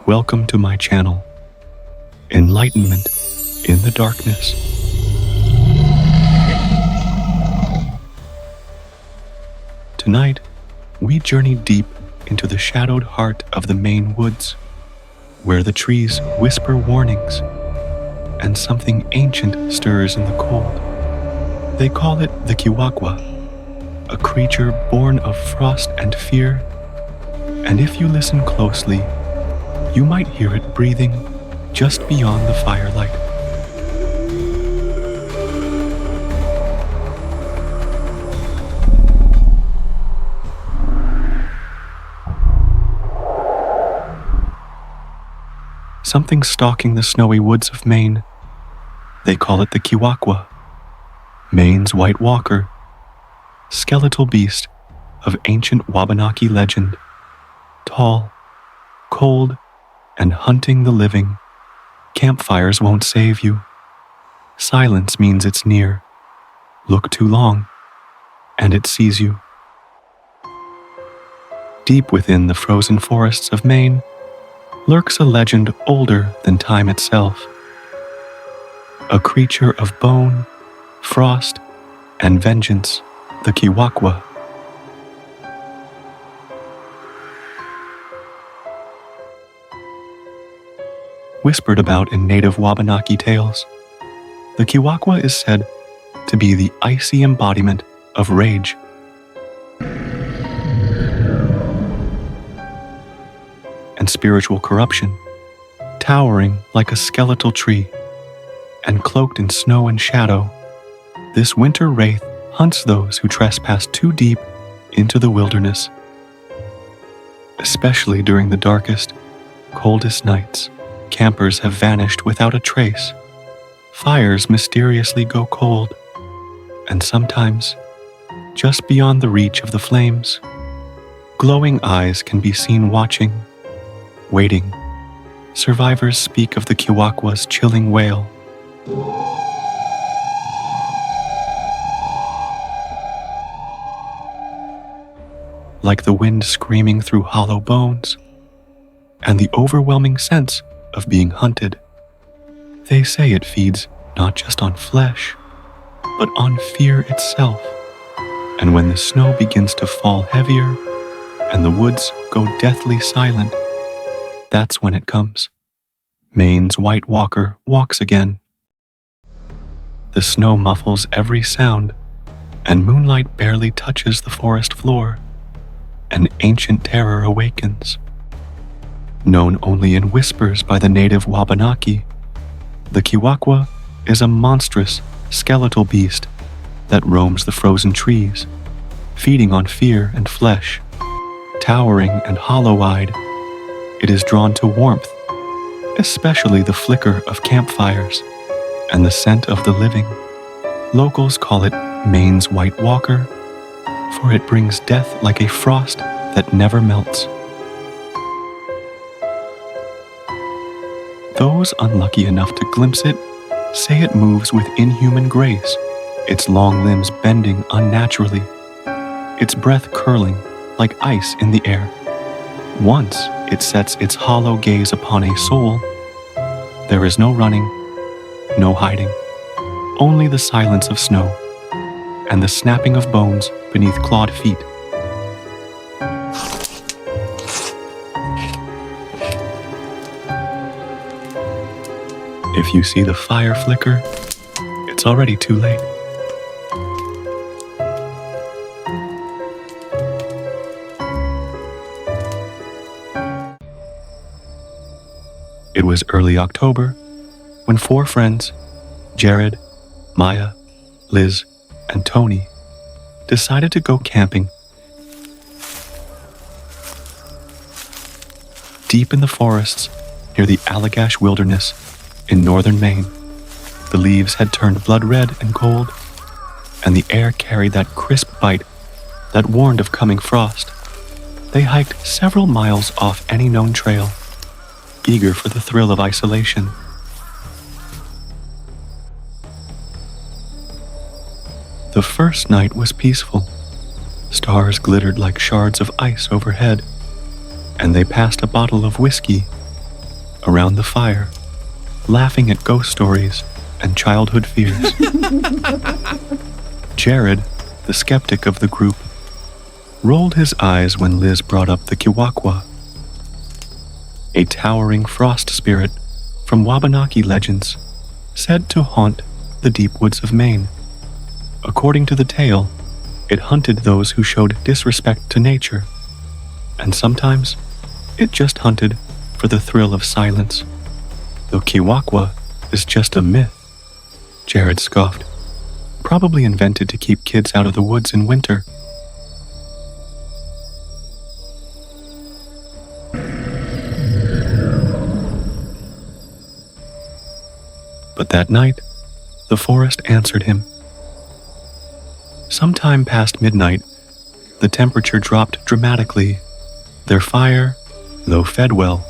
Welcome to my channel, Enlightenment in the Darkness. Tonight, we journey deep into the shadowed heart of the Maine woods, where the trees whisper warnings and something ancient stirs in the cold. They call it the Kiwakwa, a creature born of frost and fear, and if you listen closely, you might hear it breathing just beyond the firelight. Something stalking the snowy woods of Maine. They call it the Kiwakwa, Maine's white walker, skeletal beast of ancient Wabanaki legend, tall, cold, and hunting the living. Campfires won't save you. Silence means it's near. Look too long, and it sees you. Deep within the frozen forests of Maine lurks a legend older than time itself. A creature of bone, frost, and vengeance, the Kiwakwa. Whispered about in native Wabanaki tales, the Kiwakwa is said to be the icy embodiment of rage. And spiritual corruption, towering like a skeletal tree, and cloaked in snow and shadow, this winter wraith hunts those who trespass too deep into the wilderness, especially during the darkest, coldest nights. Campers have vanished without a trace. Fires mysteriously go cold, and sometimes, just beyond the reach of the flames, glowing eyes can be seen watching, waiting. Survivors speak of the Kiwakwa's chilling wail. Like the wind screaming through hollow bones, and the overwhelming sense of being hunted. They say it feeds not just on flesh, but on fear itself. And when the snow begins to fall heavier and the woods go deathly silent, that's when it comes. Maine's white walker walks again. The snow muffles every sound, and moonlight barely touches the forest floor. An ancient terror awakens. Known only in whispers by the native Wabanaki, the Kiwakwa is a monstrous, skeletal beast that roams the frozen trees, feeding on fear and flesh. Towering and hollow-eyed, it is drawn to warmth, especially the flicker of campfires and the scent of the living. Locals call it Maine's white walker, for it brings death like a frost that never melts. Those unlucky enough to glimpse it say it moves with inhuman grace, its long limbs bending unnaturally, its breath curling like ice in the air. Once it sets its hollow gaze upon a soul, there is no running, no hiding, only the silence of snow and the snapping of bones beneath clawed feet. If you see the fire flicker, it's already too late. It was early October when 4 friends, Jared, Maya, Liz, and Tony, decided to go camping. Deep in the forests near the Allagash Wilderness in northern Maine, the leaves had turned blood red and cold, and the air carried that crisp bite that warned of coming frost. They hiked several miles off any known trail, eager for the thrill of isolation. The first night was peaceful. Stars glittered like shards of ice overhead, and they passed a bottle of whiskey around the fire, laughing at ghost stories and childhood fears. Jared, the skeptic of the group, rolled his eyes when Liz brought up the Kiwakwa, a towering frost spirit from Wabanaki legends said to haunt the deep woods of Maine. According to the tale, it hunted those who showed disrespect to nature, and sometimes it just hunted for the thrill of silence. The Kiwakwa is just a myth, Jared scoffed. Probably invented to keep kids out of the woods in winter. But that night, the forest answered him. Sometime past midnight, the temperature dropped dramatically. Their fire, though fed well,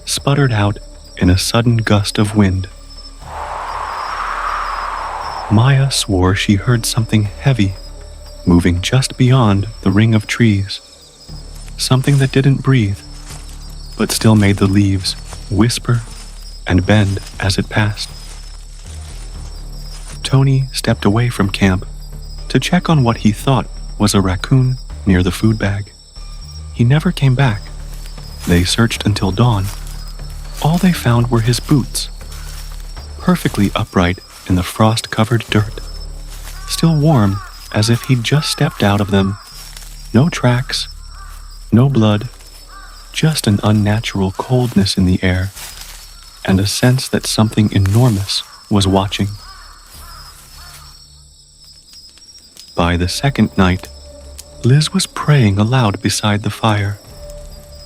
sputtered out in a sudden gust of wind. Maya swore she heard something heavy moving just beyond the ring of trees, something that didn't breathe, but still made the leaves whisper and bend as it passed. Tony stepped away from camp to check on what he thought was a raccoon near the food bag. He never came back. They searched until dawn. All they found were his boots, perfectly upright in the frost-covered dirt, still warm as if he'd just stepped out of them. No tracks, no blood, just an unnatural coldness in the air, and a sense that something enormous was watching. By the second night, Liz was praying aloud beside the fire,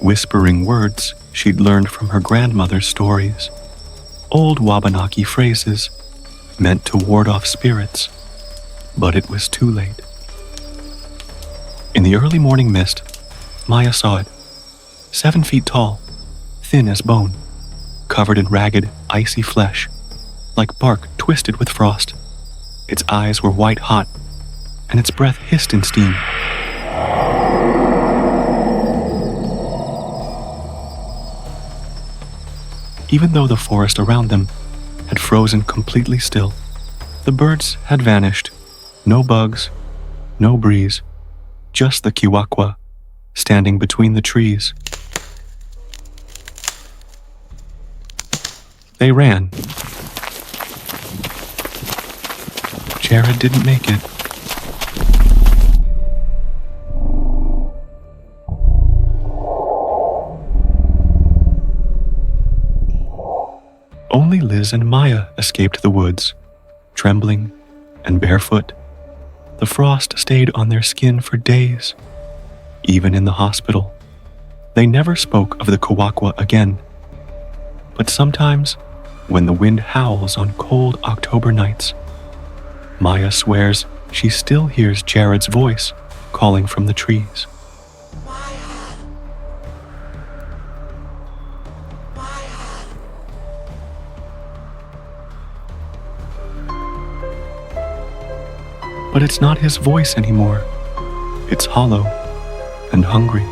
whispering words she'd learned from her grandmother's stories, old Wabanaki phrases meant to ward off spirits, but it was too late. In the early morning mist, Maya saw it, 7 feet tall, thin as bone, covered in ragged, icy flesh, like bark twisted with frost. Its eyes were white hot, and its breath hissed in steam. Even though the forest around them had frozen completely still, the birds had vanished. No bugs, no breeze, just the Kiwakwa standing between the trees. They ran. Jared didn't make it. Only Liz and Maya escaped the woods, trembling and barefoot. The frost stayed on their skin for days. Even in the hospital, they never spoke of the Kiwakwa again. But sometimes, when the wind howls on cold October nights, Maya swears she still hears Jared's voice calling from the trees. But it's not his voice anymore. It's hollow and hungry.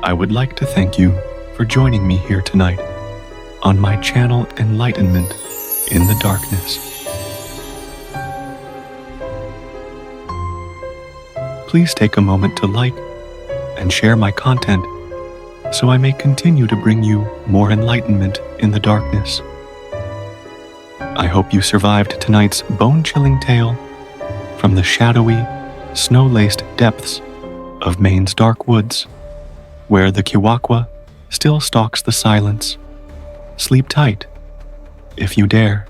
I would like to thank you for joining me here tonight on my channel Enlightenment in the Darkness. Please take a moment to like and share my content so I may continue to bring you more enlightenment in the darkness. I hope you survived tonight's bone-chilling tale from the shadowy, snow-laced depths of Maine's dark woods, where the Kiwakwa still stalks the silence. Sleep tight, if you dare.